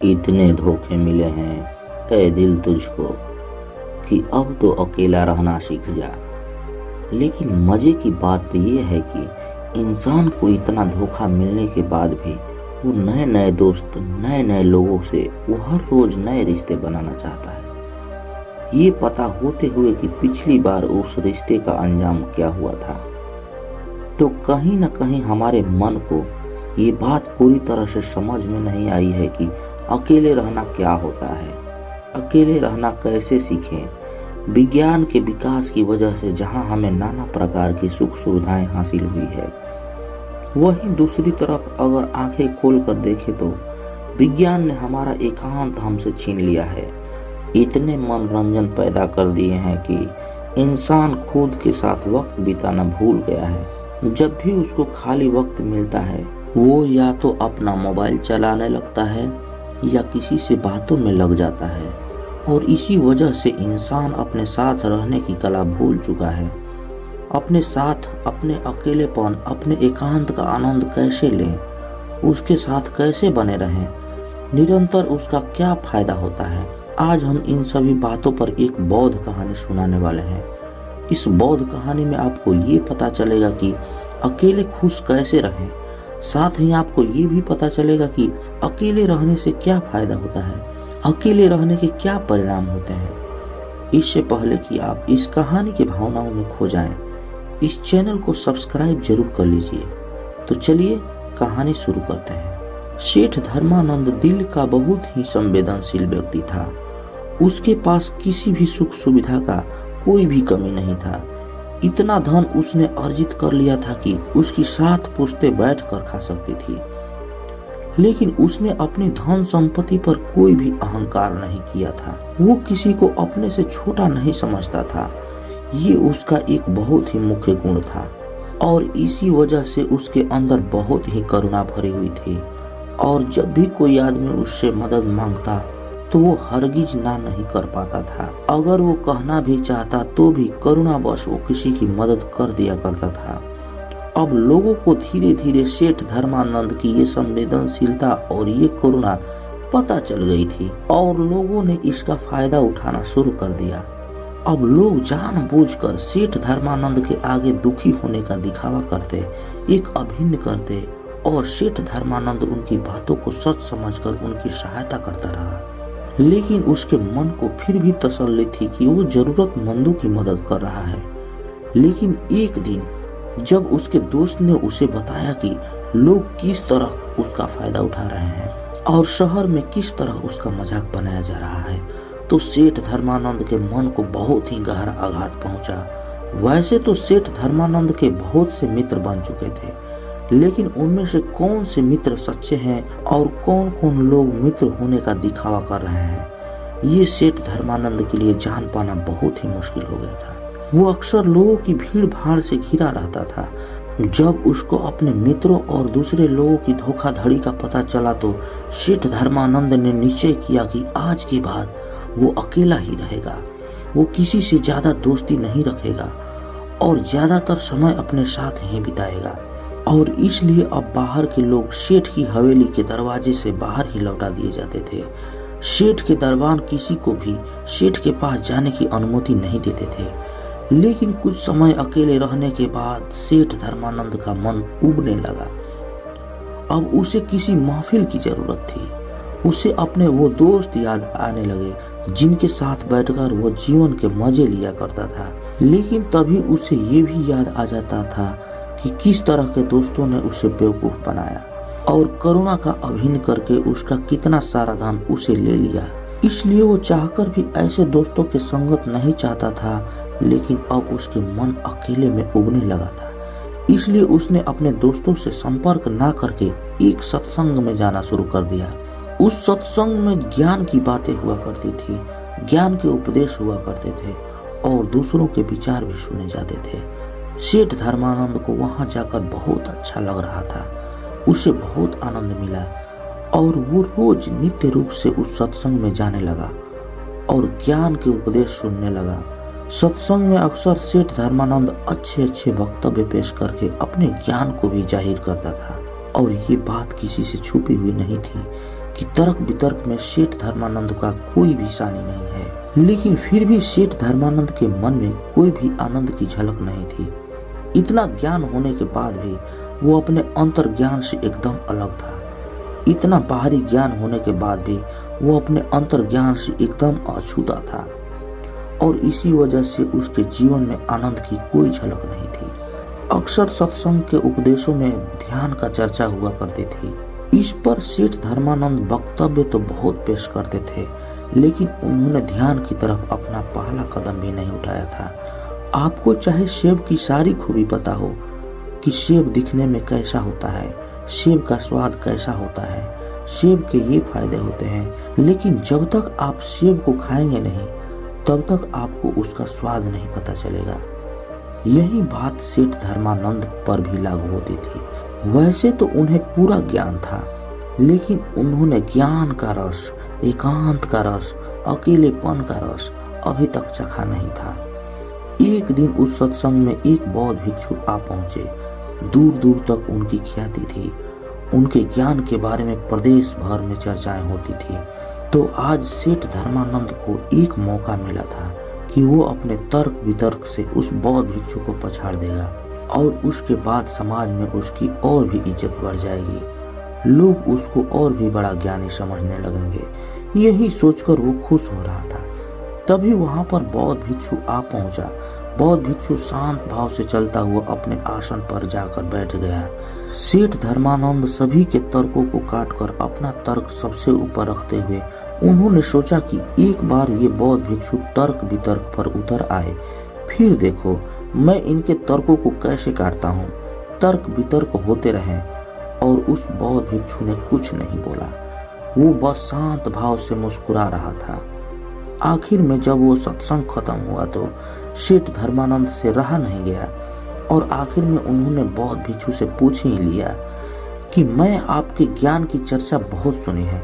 इतने धोखे मिले हैं ऐ दिल तुझको कि अब तो अकेला रहना सीख जा। लेकिन मजे की बात तो ये है कि इंसान को इतना धोखा मिलने के बाद भी वो नए नए दोस्त, नए नए लोगों से वो हर रोज नए रिश्ते बनाना चाहता है, ये पता होते हुए कि पिछली बार उस रिश्ते का अंजाम क्या हुआ था। तो कहीं न कहीं हमारे मन को ये बात पूरी तरह से समझ में नहीं आई है कि अकेले रहना क्या होता है, अकेले रहना कैसे सीखें। विज्ञान के विकास की वजह से जहां हमें नाना प्रकार की सुख सुविधाएं हासिल हुई है, वहीं दूसरी तरफ अगर आंखें खोल कर देखें तो विज्ञान ने हमारा एकांत हमसे छीन लिया है। इतने मनोरंजन पैदा कर दिए हैं कि इंसान खुद के साथ वक्त बिताना भूल गया है। जब भी उसको खाली वक्त मिलता है वो या तो अपना मोबाइल चलाने लगता है या किसी से बातों में लग जाता है, और इसी वजह से इंसान अपने साथ रहने की कला भूल चुका है। अपने साथ, अपने अकेलेपन, अपने एकांत का आनंद कैसे लें, उसके साथ कैसे बने रहें, निरंतर उसका क्या फायदा होता है। आज हम इन सभी बातों पर एक बौद्ध कहानी सुनाने वाले हैं। इस बौद्ध कहानी में आपको ये पता चलेगा कि अकेले खुश कैसे रहें, साथ ही आपको ये भी पता चलेगा कि अकेले रहने से क्या फायदा होता है, अकेले रहने के क्या परिणाम होते हैं। इससे पहले कि आप इस कहानी की भावनाओं में खो जाएं, इस चैनल को सब्सक्राइब जरूर कर लीजिए। तो चलिए कहानी शुरू करते हैं। सेठ धर्मानंद दिल का बहुत ही संवेदनशील व्यक्ति था। उसके पास किसी भी सुख सुविधा का कोई भी कमी नहीं था। इतना धन उसने अर्जित कर लिया था कि उसकी 7 पुश्तें बैठकर खा सकती थी। लेकिन उसने अपनी धन संपत्ति पर कोई भी अहंकार नहीं किया था। वो किसी को अपने से छोटा नहीं समझता था। ये उसका एक बहुत ही मुख्य गुण था, और इसी वजह से उसके अंदर बहुत ही करुणा भरी हुई थी। और जब भी कोई आदमी उससे मदद मांगता तो वो हरगिज ना नहीं कर पाता था। अगर वो कहना भी चाहता तो भी करुणावश वो किसी की मदद कर दिया करता था। अब लोगों को धीरे धीरे सेठ धर्मानंद की ये संवेदनशीलता और ये करुणा पता चल गई थी, और लोगों ने इसका फायदा उठाना शुरू कर दिया। अब लोग जानबूझकर सेठ धर्मानंद के आगे दुखी होने का दिखावा करते, एक अभिन्न करते, और सेठ धर्मानंद उनकी बातों को सच समझकर उनकी सहायता करता रहा। लेकिन उसके मन को फिर भी तसल्ली थी कि वो जरूरतमंदों की मदद कर रहा है। लेकिन एक दिन जब उसके दोस्त ने उसे बताया कि लोग किस तरह उसका फायदा उठा रहे हैं और शहर में किस तरह उसका मजाक बनाया जा रहा है, तो सेठ धर्मानंद के मन को बहुत ही गहरा आघात पहुंचा। वैसे तो सेठ धर्मानंद के बहुत से मित्र बन चुके थे, लेकिन उनमें से कौन से मित्र सच्चे हैं और कौन कौन लोग मित्र होने का दिखावा कर रहे हैं, ये सेठ धर्मानंद के लिए जान पाना बहुत ही मुश्किल हो गया था। वो अक्सर लोगों की भीड़ भाड़ से घिरा रहता था। जब उसको अपने मित्रों और दूसरे लोगों की धोखाधड़ी का पता चला तो सेठ धर्मानंद ने निश्चय किया कि आज के बाद वो अकेला ही रहेगा। वो किसी से ज्यादा दोस्ती नहीं रखेगा और ज्यादातर समय अपने साथ ही बिताएगा। और इसलिए अब बाहर के लोग सेठ की हवेली के दरवाजे से बाहर ही लौटा दिए जाते थे। सेठ के दरबान किसी को भी सेठ के पास जाने की अनुमति नहीं देते थे। लेकिन कुछ समय अकेले रहने के बाद सेठ धर्मानंद का मन उबने लगा। अब उसे किसी महफिल की जरूरत थी। उसे अपने वो दोस्त याद आने लगे जिनके साथ बैठकर वो जीवन के मजे लिया करता था। लेकिन तभी उसे ये भी याद आ जाता था कि किस तरह के दोस्तों ने उसे बेवकूफ बनाया और करुणा का अभिनय करके उसका कितना सारा धन उसे ले लिया। इसलिए वो चाहकर भी ऐसे दोस्तों के संगत नहीं चाहता था। लेकिन अब उसके मन अकेले में उबने लगा था। इसलिए उसने अपने दोस्तों से संपर्क ना करके एक सत्संग में जाना शुरू कर दिया। उस सत्संग में ज्ञान की बातें हुआ करती थी, ज्ञान के उपदेश हुआ करते थे और दूसरों के विचार भी सुने जाते थे। सेठ धर्मानंद को वहां जाकर बहुत अच्छा लग रहा था। उसे बहुत आनंद मिला और वो रोज नित्य रूप से उस सत्संग में जाने लगा और ज्ञान के उपदेश सुनने लगा। सत्संग में अक्सर सेठ धर्मानंद अच्छे अच्छे वक्तव्य पेश करके अपने ज्ञान को भी जाहिर करता था, और ये बात किसी से छुपी हुई नहीं थी कि तर्क वितर्क में सेठ धर्मानंद का कोई भी सानी नहीं है। लेकिन फिर भी सेठ धर्मानंद के मन में कोई भी आनंद की झलक नहीं थी। इतना ज्ञान होने के बाद भी वो अपने अंतर ज्ञान से एकदम अलग था। इतना बाहरी ज्ञान होने के बाद भी वो अपने अंतर ज्ञान से एकदम अछूता था और इसी वजह से उसके जीवन में आनंद की कोई झलक नहीं थी। अक्सर सत्संग के उपदेशों में ध्यान का चर्चा हुआ करती थी। इस पर सेठ धर्मानंद वक्तव्य तो बहुत पेश करते थे, लेकिन उन्होंने ध्यान की तरफ अपना पहला कदम भी नहीं उठाया था। आपको चाहे सेब की सारी खूबी पता हो कि सेब दिखने में कैसा होता है, सेब का स्वाद कैसा होता है, सेब के ये फायदे होते हैं, लेकिन जब तक आप सेब को खाएंगे नहीं तब तक आपको उसका स्वाद नहीं पता चलेगा। यही बात सेठ धर्मानंद पर भी लागू होती थी। वैसे तो उन्हें पूरा ज्ञान था, लेकिन उन्होंने ज्ञान का रस, एकांत का रस, अकेलेपन का रस अभी तक चखा नहीं था। एक दिन उस सत्संग में एक बौद्ध भिक्षु आ पहुंचे। दूर दूर तक उनकी ख्याति थी। उनके ज्ञान के बारे में प्रदेश भर में चर्चाएं होती थी। तो आज सेठ धर्मानंद को एक मौका मिला था कि वो अपने तर्क वितर्क से उस बौद्ध भिक्षु को पछाड़ देगा और उसके बाद समाज में उसकी और भी इज्जत बढ़ जाएगी। लोग उसको और भी बड़ा ज्ञानी समझने लगेंगे। यही सोचकर वो खुश हो रहा था। तभी वहां पर बौद्ध भिक्षु आ पहुंचा। बौद्ध भिक्षु शांत भाव से चलता हुआ अपने आसन पर जाकर बैठ गया। सेठ धर्मानंद सभी के तर्कों को काटकर अपना तर्क सबसे ऊपर रखते हुए उन्होंने सोचा कि एक बार ये बौद्ध भिक्षु तर्क वितर्क पर उतर आए, फिर देखो मैं इनके तर्कों को कैसे काटता हूँ। तर्क वितर्क होते रहे और उस बौद्ध भिक्षु ने कुछ नहीं बोला। वो बस शांत भाव से मुस्कुरा रहा था। आखिर में जब वो सत्संग खत्म हुआ तो सेठ धर्मानंद से रहा नहीं गया और आखिर में उन्होंने बौद्ध भिक्षु से पूछ ही लिया कि मैं आपके ज्ञान की चर्चा बहुत सुनी है,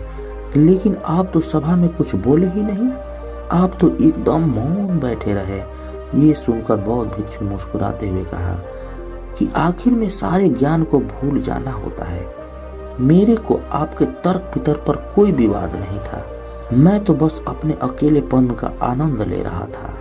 लेकिन आप तो सभा में कुछ बोले ही नहीं, आप तो एकदम मौन बैठे रहे। ये सुनकर बौद्ध भिक्षु मुस्कुराते हुए कहा कि आखिर में सारे ज्ञान को भूल जाना होता है। मेरे को आपके तर्क वितर्क पर कोई विवाद नहीं था। मैं तो बस अपने अकेलेपन का आनंद ले रहा था,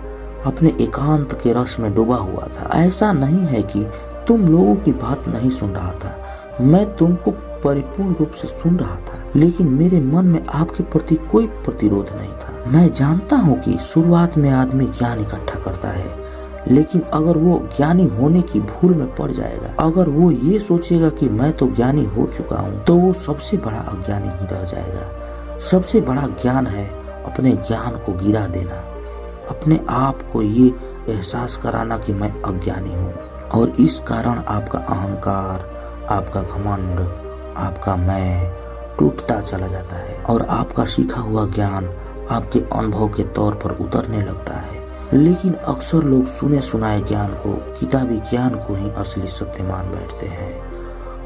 अपने एकांत के रस में डूबा हुआ था। ऐसा नहीं है कि तुम लोगों की बात नहीं सुन रहा था, मैं तुमको परिपूर्ण रूप से सुन रहा था, लेकिन मेरे मन में आपके प्रति कोई प्रतिरोध नहीं था। मैं जानता हूँ कि शुरुआत में आदमी ज्ञान इकट्ठा करता है, लेकिन अगर वो ज्ञानी होने की भूल में पड़ जाएगा, अगर वो ये सोचेगा कि मैं तो ज्ञानी हो चुका हूँ, तो वो सबसे बड़ा अज्ञानी ही रह जाएगा। सबसे बड़ा ज्ञान है अपने ज्ञान को गिरा देना, अपने आप को ये एहसास कराना कि मैं अज्ञानी हूँ, और इस कारण आपका अहंकार, आपका घमंड, आपका मैं टूटता चला जाता है और आपका सीखा हुआ ज्ञान आपके अनुभव के तौर पर उतरने लगता है। लेकिन अक्सर लोग सुने सुनाए ज्ञान को, किताबी ज्ञान को ही असली सत्य मान बैठते हैं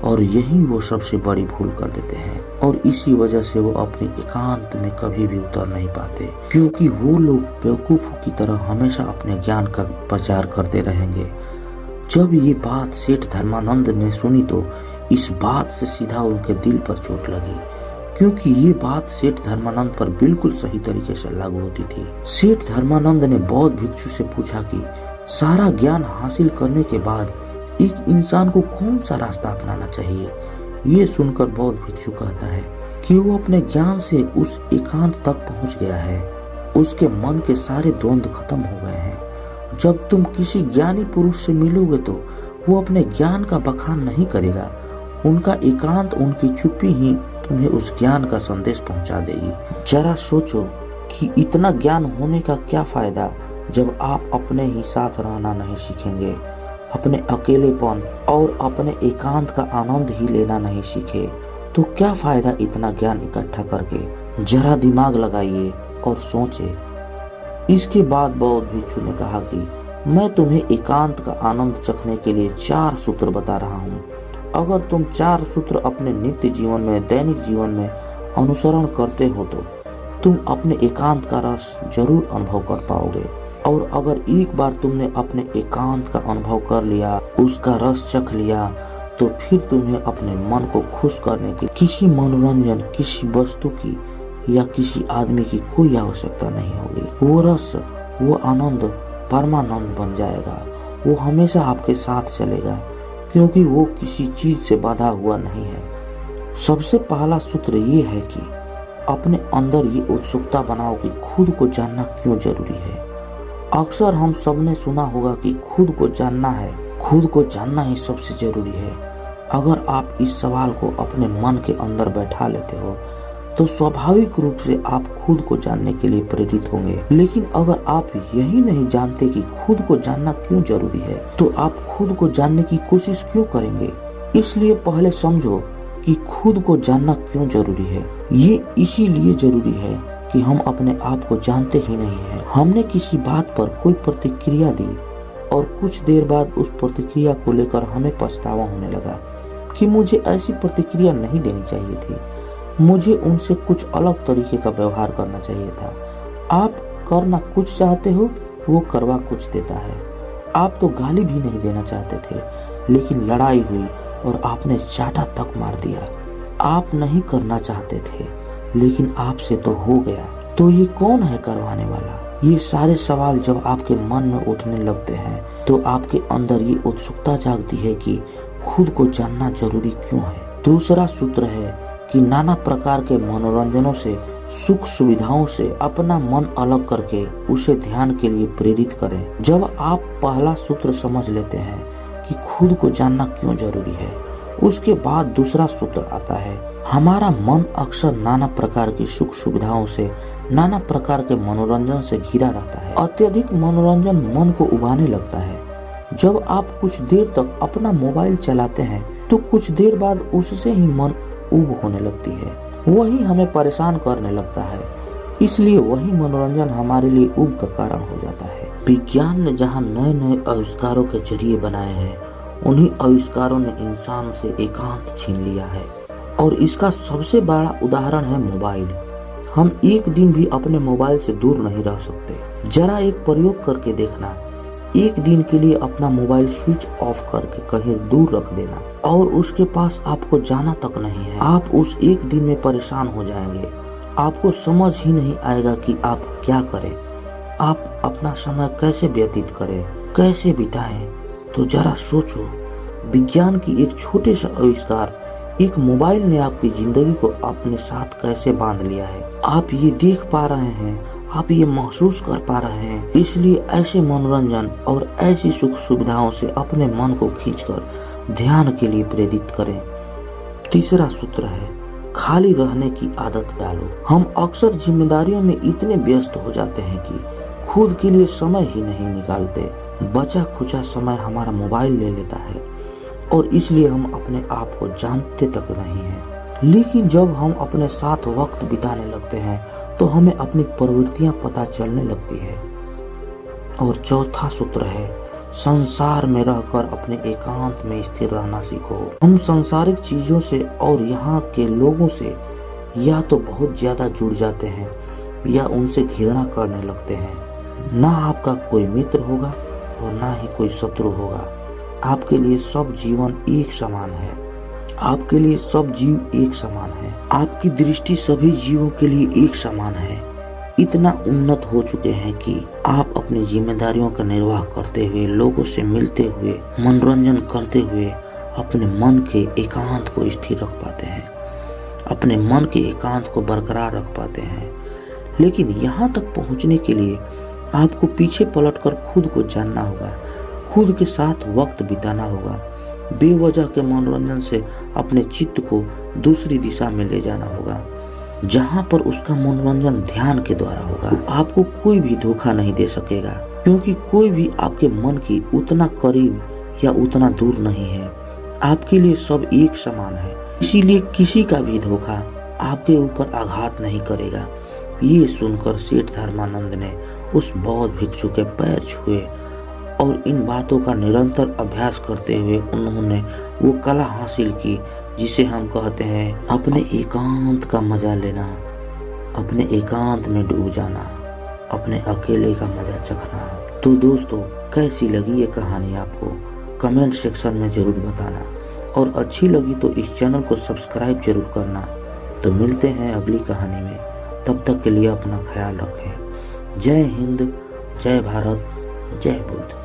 और यही वो सबसे बड़ी भूल कर देते हैं और इसी वजह से वो अपने एकांत में कभी भी उतर नहीं पाते, क्योंकि वो लोग बेवकूफों की तरह हमेशा अपने ज्ञान का प्रचार करते रहेंगे। जब ये बात सेठ धर्मानंद ने सुनी तो इस बात से सीधा उनके दिल पर चोट लगी, क्योंकि ये बात सेठ धर्मानंद पर बिल्कुल सही तरीके से लागू होती थी। सेठ धर्मानंद ने बौद्ध भिक्षु से पूछा कि सारा ज्ञान हासिल करने के बाद एक इंसान को कौन सा रास्ता अपनाना चाहिए। ये सुनकर बौद्ध भिक्षु कहता है कि वो अपने ज्ञान से उस एकांत तक पहुंच गया है, उसके मन के सारे द्वंद्व खत्म हो गए हैं। जब तुम किसी ज्ञानी पुरुष से मिलोगे तो वो अपने ज्ञान का बखान नहीं करेगा, उनका एकांत, उनकी चुप्पी ही तुम्हें उस ज्ञान का संदेश पहुंचा देगी। जरा सोचो कि इतना ज्ञान होने का क्या फायदा जब आप अपने ही साथ रहना नहीं सीखेंगे, अपने अकेलेपन और अपने एकांत का आनंद ही लेना नहीं सीखे, तो क्या फायदा इतना ज्ञान इकट्ठा करके। जरा दिमाग लगाइए और सोचे। इसके बाद बौद्ध भिक्षु ने कहा कि मैं तुम्हें एकांत का आनंद चखने के लिए 4 सूत्र बता रहा हूँ। अगर तुम 4 सूत्र अपने नित्य जीवन में, दैनिक जीवन में अनुसरण करते हो तो तुम अपने एकांत का रस जरूर अनुभव कर पाओगे। और अगर एक बार तुमने अपने एकांत का अनुभव कर लिया, उसका रस चख लिया, तो फिर तुम्हें अपने मन को खुश करने की किसी मनोरंजन, किसी वस्तु की या किसी आदमी की कोई आवश्यकता नहीं होगी। वो रस, वो आनंद परमानंद बन जाएगा। वो हमेशा आपके साथ चलेगा, क्योंकि वो किसी चीज से बाधा हुआ नहीं है। सबसे पहला सूत्र ये है कि अपने अंदर ये उत्सुकता बनाओ कि खुद को जानना क्यों जरूरी है। अक्सर हम सबने सुना होगा कि खुद को जानना है, खुद को जानना ही सबसे जरूरी है। अगर आप इस सवाल को अपने मन के अंदर बैठा लेते हो तो स्वाभाविक रूप से आप खुद को जानने के लिए प्रेरित होंगे। लेकिन अगर आप यही नहीं जानते कि खुद को जानना क्यों जरूरी है, तो आप खुद को जानने की कोशिश क्यों करेंगे। इसलिए पहले समझो कि खुद को जानना क्यों जरूरी है। ये इसीलिए जरूरी है कि हम अपने आप को जानते ही नहीं हैं। हमने किसी बात पर कोई प्रतिक्रिया दी और कुछ देर बाद उस प्रतिक्रिया को लेकर हमें पछतावा होने लगा कि मुझे ऐसी प्रतिक्रिया नहीं देनी चाहिए थी, मुझे उनसे कुछ अलग तरीके का व्यवहार करना चाहिए था। आप करना कुछ चाहते हो, वो करवा कुछ देता है। आप तो गाली भी नहीं देना चाहते थे, लेकिन लड़ाई हुई और आपने चाटा तक मार दिया। आप नहीं करना चाहते थे, लेकिन आपसे तो हो गया। तो ये कौन है करवाने वाला? ये सारे सवाल जब आपके मन में उठने लगते हैं तो आपके अंदर ये उत्सुकता जागती है कि खुद को जानना जरूरी क्यों है। दूसरा सूत्र है कि नाना प्रकार के मनोरंजनों से, सुख सुविधाओं से अपना मन अलग करके उसे ध्यान के लिए प्रेरित करें। जब आप पहला सूत्र समझ लेते हैं कि खुद को जानना क्यों जरूरी है, उसके बाद दूसरा सूत्र आता है। हमारा मन अक्सर नाना प्रकार की सुख सुविधाओं से, नाना प्रकार के मनोरंजन से घिरा रहता है। अत्यधिक मनोरंजन मन को उबाने लगता है। जब आप कुछ देर तक अपना मोबाइल चलाते हैं तो कुछ देर बाद उससे ही मन ऊब होने लगती है, वही हमें परेशान करने लगता है। इसलिए वही मनोरंजन हमारे लिए ऊब का कारण हो जाता है। विज्ञान ने जहाँ नए नए आविष्कारों के जरिए बनाए हैं, उन्हीं आविष्कारों ने इंसान से एकांत छीन लिया है। और इसका सबसे बड़ा उदाहरण है मोबाइल। हम एक दिन भी अपने मोबाइल से दूर नहीं रह सकते। जरा एक प्रयोग करके देखना, एक दिन के लिए अपना मोबाइल स्विच ऑफ करके कहीं दूर रख देना और उसके पास आपको जाना तक नहीं है। आप उस एक दिन में परेशान हो जाएंगे। आपको समझ ही नहीं आएगा कि आप क्या करें, आप अपना समय कैसे व्यतीत करें, कैसे बिताएं। तो जरा सोचो, विज्ञान की एक छोटे सा आविष्कार, एक मोबाइल ने आपकी जिंदगी को अपने साथ कैसे बांध लिया है। आप ये देख पा रहे हैं, आप ये महसूस कर पा रहे हैं। इसलिए ऐसे मनोरंजन और ऐसी सुख सुविधाओं से अपने मन को खींचकर ध्यान के लिए प्रेरित करें। तीसरा सूत्र है, खाली रहने की आदत डालो। हम अक्सर जिम्मेदारियों में इतने व्यस्त हो जाते हैं कि खुद के लिए समय ही नहीं निकालते। बचा खुचा समय हमारा मोबाइल ले लेता है और इसलिए हम अपने आप को जानते तक नहीं हैं। लेकिन जब हम अपने साथ वक्त बिताने लगते हैं तो हमें अपनी प्रवृत्तियां पता चलने लगती है। और चौथा सूत्र है, संसार में रहकर अपने एकांत में स्थिर रहना सीखो। हम सांसारिक चीजों से और यहाँ के लोगों से या तो बहुत ज्यादा जुड़ जाते हैं या उनसे घृणा करने लगते हैं। ना आपका कोई मित्र होगा और ना ही कोई शत्रु होगा। आपके लिए सब जीवन एक समान है, आपके लिए सब जीव एक समान है, आपकी दृष्टि सभी जीवों के लिए एक समान है। इतना उन्नत हो चुके हैं कि आप अपनी जिम्मेदारियों का निर्वाह करते हुए, लोगों से मिलते हुए, मनोरंजन करते हुए अपने मन के एकांत को स्थिर रख पाते हैं, अपने मन के एकांत को बरकरार रख पाते हैं। लेकिन यहाँ तक पहुँचने के लिए आपको पीछे पलटकर खुद को जानना होगा, खुद के साथ वक्त बिताना होगा। बेवजह के मनोरंजन से अपने चित्त को दूसरी दिशा में ले जाना होगा, जहाँ पर उसका मनोरंजन ध्यान के द्वारा होगा। आपको कोई भी धोखा नहीं दे सकेगा, क्योंकि कोई भी आपके मन की उतना करीब या उतना दूर नहीं है। आपके लिए सब एक समान है, इसीलिए किसी का भी धोखा आपके ऊपर आघात नहीं करेगा। ये सुनकर सेठ धर्मानंद ने उस बौद्ध भिक्षु के पैर छुए और इन बातों का निरंतर अभ्यास करते हुए उन्होंने वो कला हासिल की जिसे हम कहते हैं अपने एकांत का मजा लेना, अपने एकांत में डूब जाना, अपने अकेले का मजा चखना। तो दोस्तों, कैसी लगी ये कहानी आपको? कमेंट सेक्शन में जरूर बताना और अच्छी लगी तो इस चैनल को सब्सक्राइब जरूर करना। तो मिलते हैं अगली कहानी में, तब तक के लिए अपना ख्याल रखें। जय हिंद, जय भारत, जय बुद्ध।